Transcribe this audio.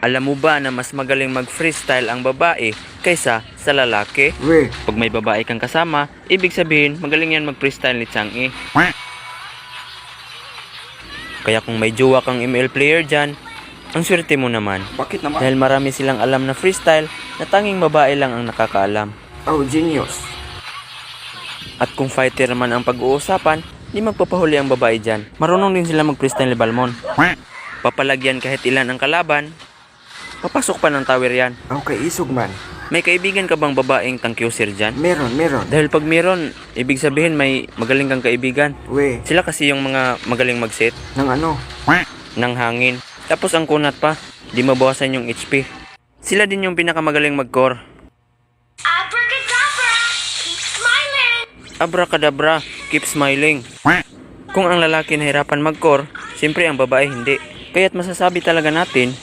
Alam mo ba na mas magaling mag-freestyle ang babae kaysa sa lalaki? We, Pag may babae kang kasama, ibig sabihin magaling yan mag-freestyle ni Chang'e. Kaya kung may jowa kang ML player dyan, ang swerte mo naman. bakit naman? Dahil marami silang alam na freestyle na tanging babae lang ang nakakaalam. Oh, genius. At kung fighter man ang pag-uusapan, di magpapahuli ang babae dyan. Marunong din sila mag-freestyle ni Balmon. Papalagyan kahit ilan ang kalaban, papasok pa ng tower yan. Okay, isog man. May kaibigan ka bang babaeng tangkyuser dyan? Meron. Dahil pag meron, ibig sabihin may magaling kang kaibigan. We, Sila kasi yung mga magaling mag-set ng ano? ng hangin. Tapos ang kunat pa, di mabawasan yung HP. Sila din yung pinakamagaling mag-core. Abracadabra! Keep smiling! Abracadabra, keep smiling. Kung ang lalaki nahirapan mag-core, siyempre ang babae hindi. Kaya't masasabi talaga natin